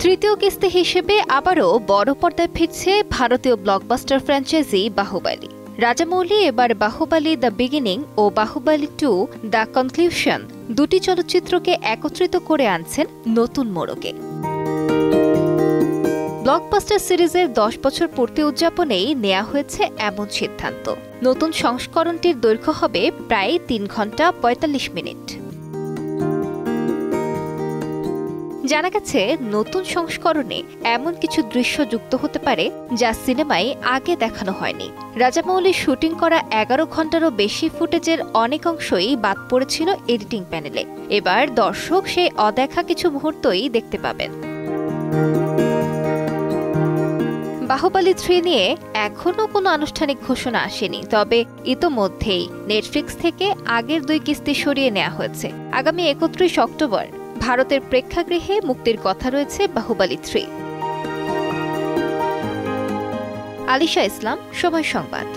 তৃতীয় কিস্তি হিসেবে আবারও বড় পর্দায় ফিরছে ভারতীয় ব্লকবাস্টার ফ্র্যাঞ্চাইজি বাহুবলী। রাজামৌলি এবার বাহুবলী দ্য বিগিনিং ও বাহুবলী 2 দ্য কনক্লুশন দুটি চলচ্চিত্রকে একত্রিত করে আনছেন নতুন মোড়কে। ব্লকবাস্টার সিরিজের 10 বছর পূর্তি উদযাপনেই নেওয়া হয়েছে এমন সিদ্ধান্ত। নতুন সংস্করণটির দৈর্ঘ্য হবে প্রায় 3 ঘন্টা 45 মিনিট। জানা গেছে নতুন সংস্করণে এমন কিছু দৃশ্য যুক্ত হতে পারে যা সিনেমায় আগে দেখানো হয়নি। রাজামৌলি শুটিং করা 11 ঘন্টারও বেশি ফুটেজের অনেক অংশই বাদ পড়েছিল এডিটিং প্যানেলে। এবার দর্শক সেই অদেখা কিছু মুহূর্তই দেখতে পাবেন। বাহুবলী 3 নিয়ে এখনও কোনো আনুষ্ঠানিক ঘোষণা আসেনি, তবে ইতোমধ্যেই নেটফ্লিক্স থেকে আগের 2 কিস্তি সরিয়ে নেওয়া হয়েছে। আগামী 31 অক্টোবর ভারতের প্রেক্ষাগৃহে মুক্তির কথা রয়েছে বাহুবলী 3। আলিশা ইসলাম, সময় সংবাদ।